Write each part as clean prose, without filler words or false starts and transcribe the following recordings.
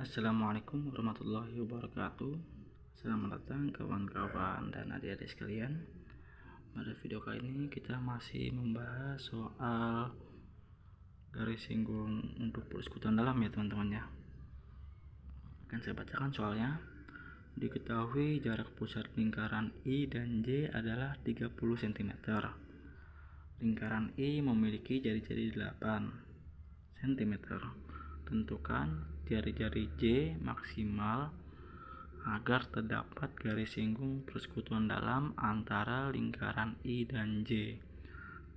Assalamualaikum warahmatullahi wabarakatuh. Selamat datang kawan-kawan dan adik-adik sekalian. Pada video kali ini kita masih membahas soal garis singgung untuk persekutuan dalam ya teman-teman ya. Akan saya bacakan soalnya. Diketahui jarak pusat lingkaran I dan J adalah 30 cm. Lingkaran I memiliki jari-jari 8 cm. Tentukan jari-jari J maksimal agar terdapat garis singgung persekutuan dalam antara lingkaran I dan J.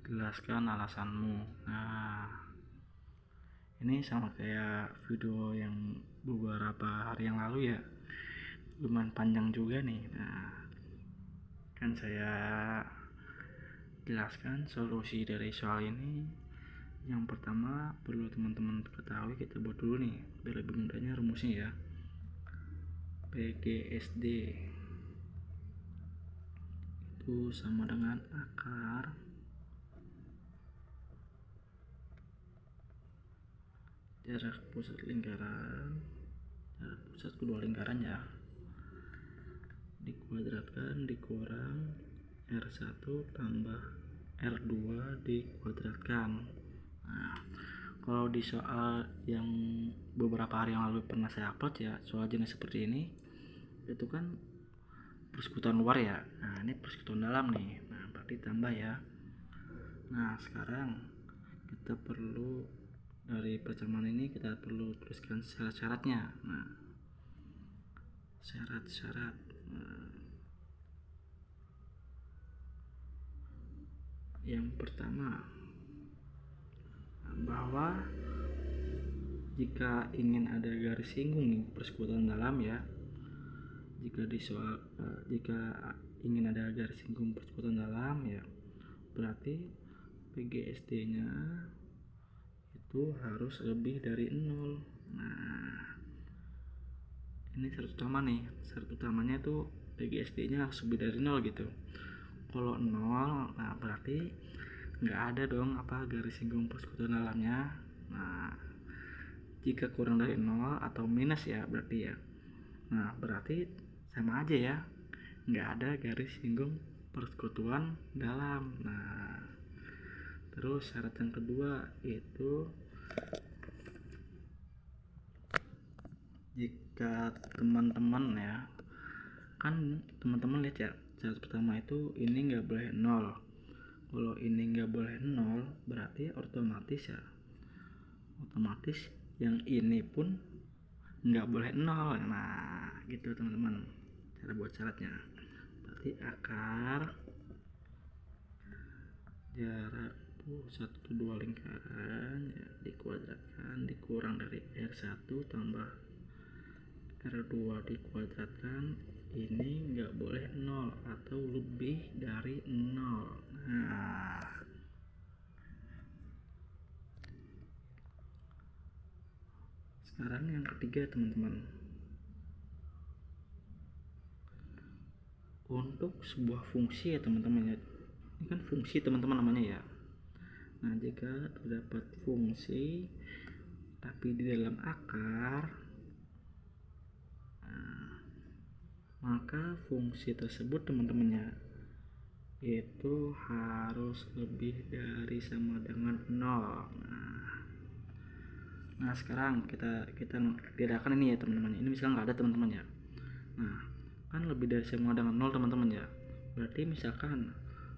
Jelaskan alasanmu. Nah, ini sama kayak video yang beberapa hari yang lalu ya. Lumayan panjang juga nih. Nah, kan saya jelaskan solusi dari soal ini. Yang pertama perlu teman-teman ketahui, kita buat dulu nih biar lebih mudahnya rumusnya ya. PGSD itu sama dengan akar jarak pusat lingkaran, jarak pusat kedua lingkaran ya, dikuadratkan dikurang R1 tambah R2 dikuadratkan. Nah, kalau di soal yang beberapa hari yang lalu pernah saya upload ya, soal jenis seperti ini itu kan persekutuan luar ya. Nah, ini persekutuan dalam nih. Nah, berarti tambah ya. Nah, sekarang kita perlu dari persamaan ini kita perlu tuliskan syarat-syaratnya. Nah, syarat-syarat yang pertama, bahwa jika ingin ada garis singgung nih persekutuan dalam ya, jika ingin ada garis singgung persekutuan dalam ya, berarti PGSD-nya itu harus lebih dari 0. Nah, ini syarat utama nih. Syarat utamanya itu PGSD-nya harus lebih dari 0 gitu. Kalau 0, nah berarti nggak ada dong garis singgung persekutuan dalamnya. Nah, jika kurang dari 0 atau minus ya berarti ya. Nah, berarti sama aja ya, nggak ada garis singgung persekutuan dalam. Nah, terus syarat yang kedua itu jika teman-teman ya, kan teman-teman lihat ya, syarat pertama itu ini nggak boleh 0. Kalau ini nggak boleh 0 berarti otomatis yang ini pun nggak boleh 0. Nah, gitu teman-teman cara buat syaratnya. Berarti akar jarak pusat kedua lingkaran ya, dikuadratkan dikurang dari R1 tambah R2 dikuadratkan, ini nggak boleh 0 atau lebih dari 0. Nah, sekarang yang ketiga teman-teman, untuk sebuah fungsi ya teman-teman ya, ini kan fungsi teman-teman namanya ya. Nah, jika terdapat fungsi tapi di dalam akar, maka fungsi tersebut teman-temannya itu harus lebih dari sama dengan 0. Nah, sekarang kita bedakan ini ya teman-teman. Ini misalnya nggak ada teman-teman ya. Nah, kan lebih dari sama dengan 0 teman-teman ya. Berarti misalkan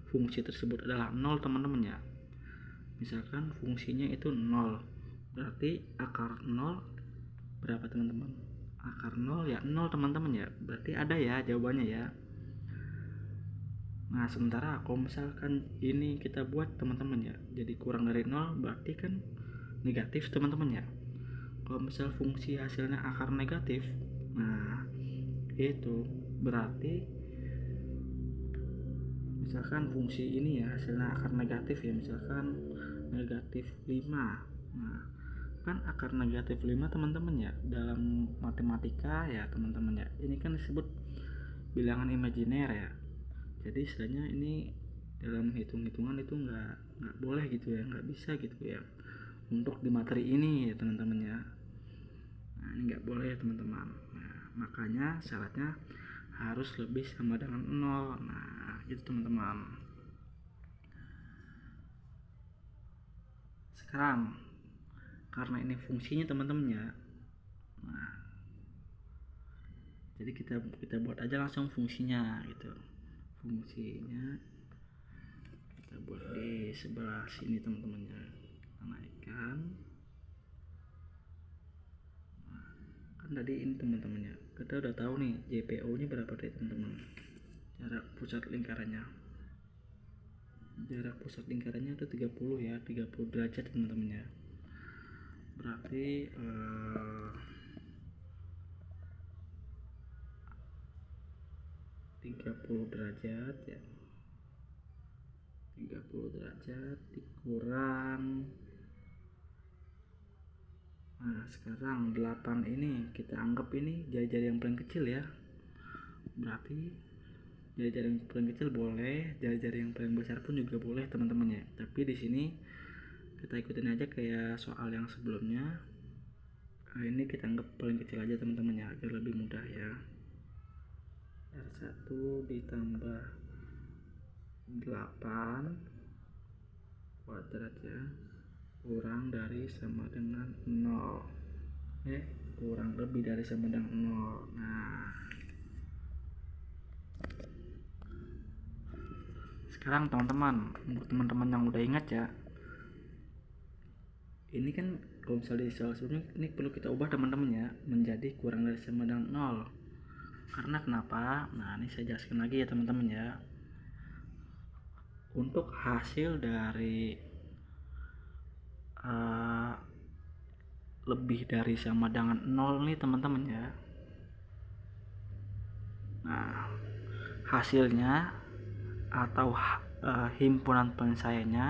fungsi tersebut adalah 0 teman-teman ya. Misalkan fungsinya itu 0. Berarti akar 0 berapa teman-teman? Akar 0 ya 0 teman-teman ya. Berarti ada ya jawabannya ya. Nah, sementara kalau misalkan ini kita buat teman-teman ya, jadi kurang dari 0 berarti kan negatif teman-teman ya. Kalau misal fungsi hasilnya akar negatif, nah itu berarti misalkan fungsi ini ya hasilnya akar negatif ya, misalkan negatif 5. Nah, kan akar negatif 5 teman-teman ya, dalam matematika ya teman-teman ya, ini kan disebut bilangan imajiner ya. Jadi istilahnya ini dalam hitung-hitungan itu nggak boleh gitu ya, nggak bisa gitu ya untuk di materi ini ya teman-teman ya. Nah, ini nggak boleh teman-teman. Nah, makanya syaratnya harus lebih sama dengan 0. Nah itu teman-teman. Sekarang karena ini fungsinya teman-teman ya, nah jadi kita buat aja langsung fungsinya gitu. Fungsinya kita buat di sebelah sini teman-teman ya. Kita naikkan. Nah, kan tadi ini teman-teman ya, kita udah tahu nih JPO nya berapa tadi teman-teman. Jarak pusat lingkarannya itu 30 ya, 30 derajat teman-teman ya. Berarti 30 derajat ya, 30 derajat dikurang, nah sekarang 8 ini kita anggap ini jari-jari yang paling kecil ya. Berarti jari-jari yang paling kecil boleh, jari-jari yang paling besar pun juga boleh teman-teman ya. Tapi di sini kita ikutin aja kayak soal yang sebelumnya. Nah, ini kita anggap paling kecil aja teman-teman ya, agar lebih mudah ya. R1 ditambah 8 kuadrat ya, kurang dari sama dengan 0. Kurang lebih dari sama dengan 0. Nah sekarang teman-teman, untuk teman-teman yang udah ingat ya, ini kan kalau misalnya di soal sebelumnya ini perlu kita ubah teman-teman ya, menjadi kurang dari sama dengan 0. Karena kenapa? Nah ini saya jelaskan lagi ya teman-teman ya. Untuk hasil dari lebih dari sama dengan 0 nih teman-teman ya. Nah hasilnya atau himpunan penyelesaiannya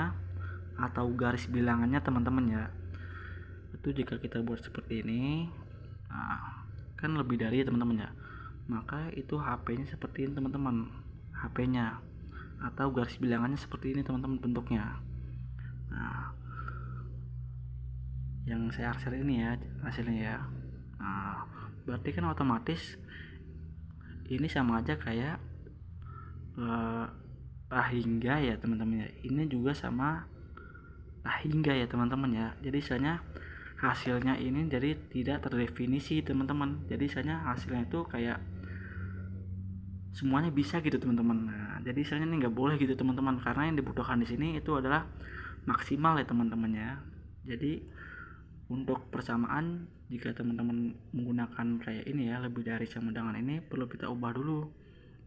atau garis bilangannya teman-teman ya, itu jika kita buat seperti ini, nah kan lebih dari teman-teman ya, maka itu HP-nya seperti ini teman-teman, HP-nya atau garis bilangannya seperti ini teman-teman bentuknya. Nah yang saya arsir ini ya hasilnya ya. Nah berarti kan otomatis ini sama aja kayak hingga ya teman-teman ya. Ini juga sama hingga ya teman-teman ya. Jadi misalnya hasilnya ini jadi tidak terdefinisi teman-teman. Jadi misalnya hasilnya itu kayak semuanya bisa gitu teman-teman. Nah jadi misalnya ini nggak boleh gitu teman-teman, karena yang dibutuhkan di sini itu adalah maksimal ya teman-teman ya. Jadi untuk persamaan, jika teman-teman menggunakan kayak ini ya, lebih dari sama dengan ini, perlu kita ubah dulu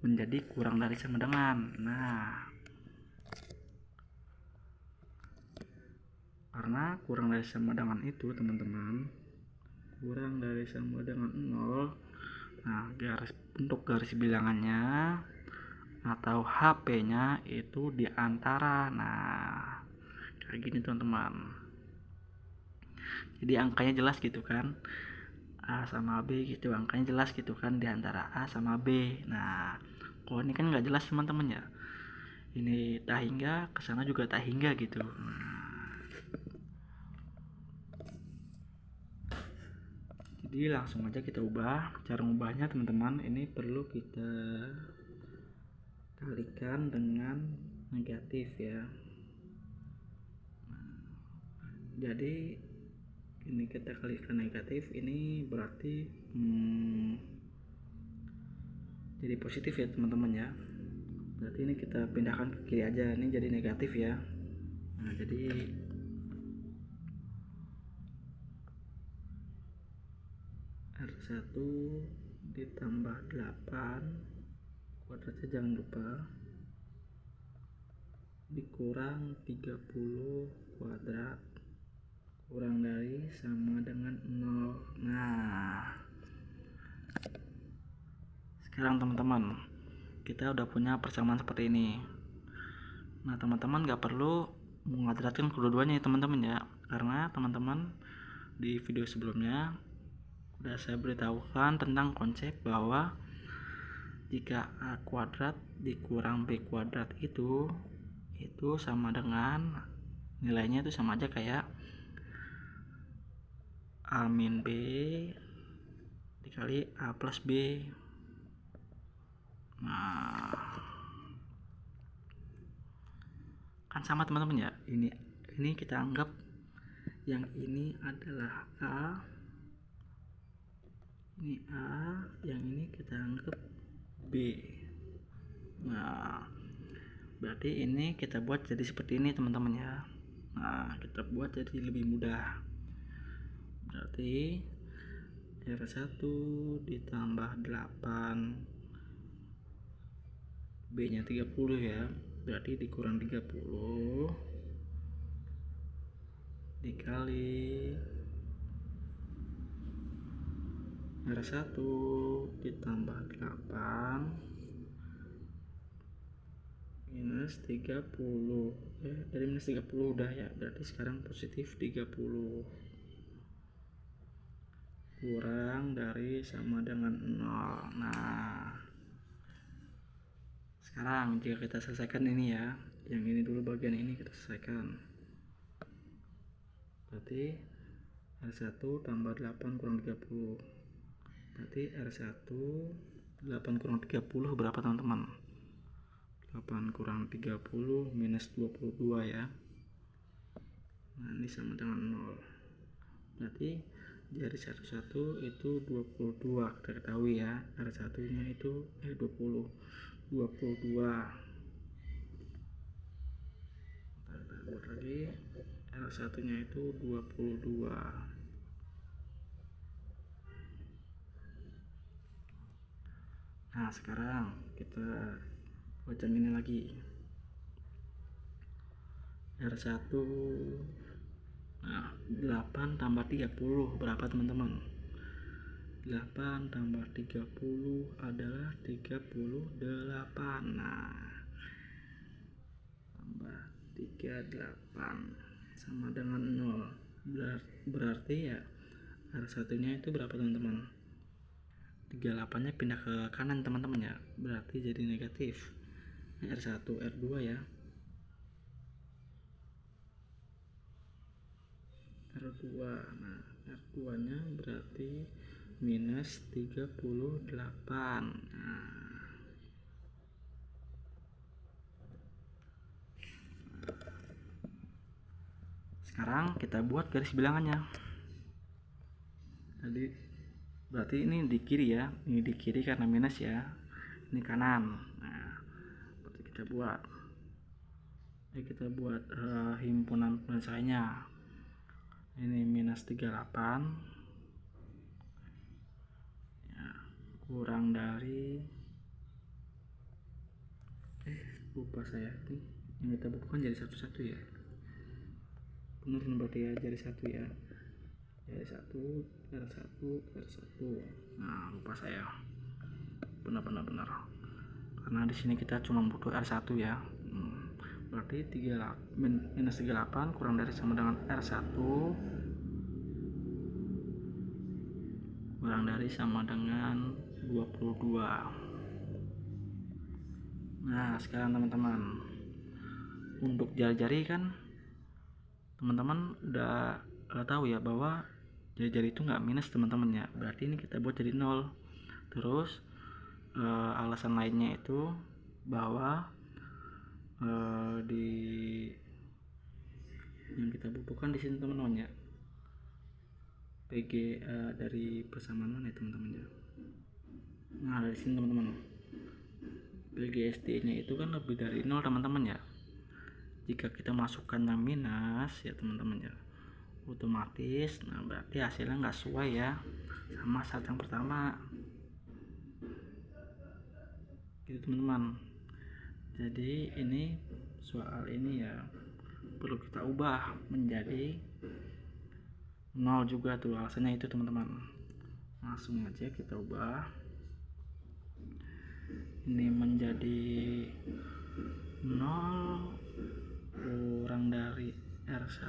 menjadi kurang dari sama dengan. Nah karena kurang dari sama dengan itu teman-teman, kurang dari sama dengan 0. Nah untuk garis bilangannya atau HP-nya itu diantara, nah kayak gini teman-teman. Jadi angkanya jelas gitu kan, A sama B gitu, angkanya jelas gitu kan di antara A sama B. Nah kalau ini kan nggak jelas teman-teman ya, ini tak hingga, kesana juga tak hingga gitu. Jadi langsung aja kita ubah. Cara mengubahnya teman-teman, ini perlu kita kalikan dengan negatif ya. Jadi ini kita kalikan negatif, ini berarti jadi positif ya teman-teman ya. Berarti ini kita pindahkan ke kiri aja, ini jadi negatif ya. Nah jadi R1 ditambah 8 kuadratnya jangan lupa, dikurang 30 kuadrat kurang dari sama dengan 0. Nah sekarang teman-teman kita udah punya persamaan seperti ini. Nah teman-teman gak perlu mengadratkan kedua-duanya ya teman-teman ya, karena teman-teman di video sebelumnya udah saya beritahukan tentang konsep bahwa jika A kuadrat dikurang B kuadrat itu sama dengan nilainya itu sama aja kayak A min B dikali A plus B. Nah, kan sama teman-teman ya. Ini kita anggap yang ini adalah A, ini A, yang ini kita anggap B. Nah, berarti ini kita buat jadi seperti ini teman-teman ya. Nah, kita buat jadi lebih mudah. Berarti R1 ditambah 8, B nya 30 ya, berarti dikurang 30 dikali R1 ditambah 8 minus 30. Dari minus 30 udah ya, berarti sekarang positif 30 kurang dari sama dengan 0. Nah, sekarang jika kita selesaikan ini ya, yang ini dulu bagian ini kita selesaikan. Berarti R1 tambah 8 kurang 30. Berarti R1 8 kurang 30 berapa teman-teman? 8 kurang 30 minus 22 ya. Nah, ini sama dengan 0. Berarti jari 11 itu 22. Kita ketahui ya, R1 nya itu 22. Kita buat lagi, R1 nya itu 22. Nah, sekarang kita buat yang ini lagi. R1, nah 8 tambah 30 berapa teman-teman? 8 tambah 30 adalah 38. Nah, tambah 38 sama dengan 0. Berarti ya R1 nya itu berapa teman-teman? 38 nya pindah ke kanan teman-teman ya, berarti jadi negatif. R1 R2 ya, R2. Nah, R2 nya berarti minus 38. Nah, sekarang kita buat garis bilangannya. Tadi berarti ini di kiri ya, ini di kiri karena minus ya, ini kanan. Nah, berarti kita buat himpunan penyelesaiannya. Ini minus 38 ya, kurang dari lupa saya ini yang kita bukukan jadi satu-satu ya, bener berarti ya, jadi satu ya, jadi satu R1. Nah, lupa saya, benar karena di sini kita cuma butuh R1 ya. Berarti minus 38 kurang dari sama dengan R1 kurang dari sama dengan 22. Nah, sekarang teman-teman, untuk jari-jari kan teman-teman udah tahu ya bahwa jari-jari itu nggak minus teman-teman ya, berarti ini kita buat jadi 0. Terus alasan lainnya itu bahwa di yang kita butuhkan di sini teman-teman ya, PG dari persamaan mana ya teman-teman ya. Nah, dari sini teman-teman, PGSD nya itu kan lebih dari 0 teman-teman ya. Jika kita masukkan yang minus ya teman-teman ya, otomatis nah berarti hasilnya nggak sesuai ya sama saat yang pertama gitu teman-teman. Jadi ini soal ini ya perlu kita ubah menjadi 0 juga tuh, alasannya itu teman-teman. Langsung aja kita ubah ini menjadi 0 kurang dari R1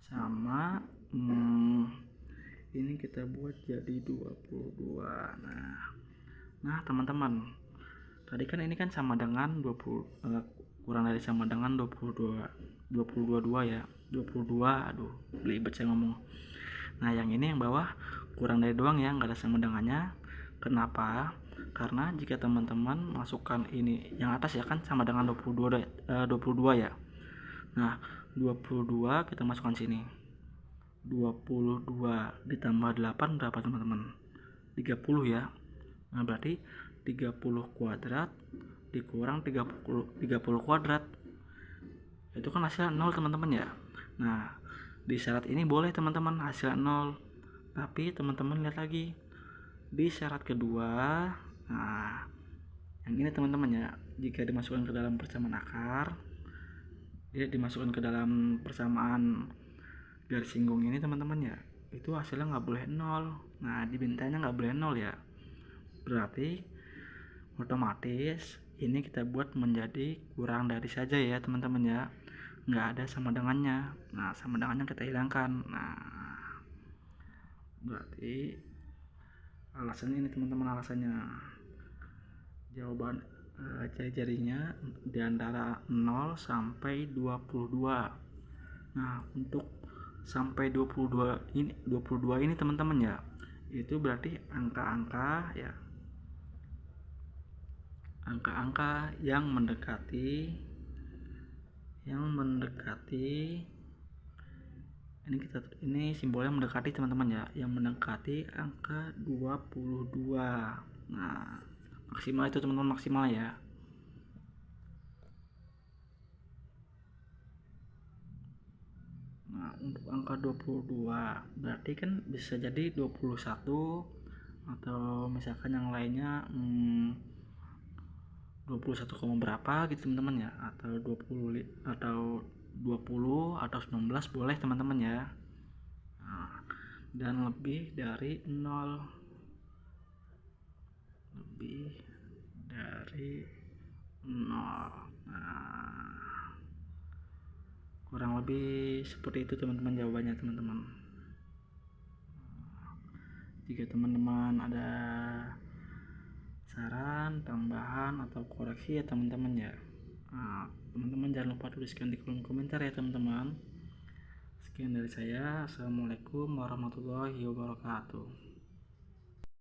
sama ini kita buat jadi 22. Nah teman-teman, tadi kan ini kan sama dengan 20 kurang dari sama dengan 22. 2022 ya, 22, aduh belibet saya ngomong. Nah yang ini yang bawah kurang dari doang ya, nggak ada sama dengannya. Kenapa? Karena jika teman-teman masukkan ini yang atas ya kan sama dengan 22 ya. Nah 22 kita masukkan sini, 22 ditambah 8 berapa teman-teman? 30 ya. Nah berarti 30 kuadrat dikurang 30 kuadrat, itu kan hasilnya 0 teman-teman ya. Nah di syarat ini boleh teman-teman hasilnya 0, tapi teman-teman lihat lagi di syarat kedua. Nah yang ini teman-teman ya, jika dimasukkan ke dalam persamaan akar, dia dimasukkan ke dalam persamaan garis singgung ini teman-teman ya, itu hasilnya nggak boleh 0. Nah di bintangnya nggak boleh 0 ya, berarti otomatis ini kita buat menjadi kurang dari saja ya teman-teman ya, nggak ada sama dengannya. Nah sama dengannya kita hilangkan. Nah berarti alasannya ini teman-teman, alasannya jawaban jari-jarinya di antara 0 sampai 22. Nah untuk sampai 22 ini teman-teman ya, itu berarti angka-angka ya, angka-angka yang mendekati ini simbolnya mendekati teman-teman ya, yang mendekati angka 22. Nah maksimal itu teman-teman, maksimal ya. Nah untuk angka 22 berarti kan bisa jadi 21 atau misalkan yang lainnya 21, berapa gitu teman-teman ya, atau 20 atau 19 boleh teman-teman ya. Nah, dan lebih dari 0, lebih dari 0. Nah kurang lebih seperti itu teman-teman jawabannya teman-teman. Jika teman-teman ada saran, tambahan atau koreksi ya teman-teman ya, teman-teman jangan lupa tuliskan di kolom komentar ya teman-teman. Sekian dari saya, assalamualaikum warahmatullahi wabarakatuh.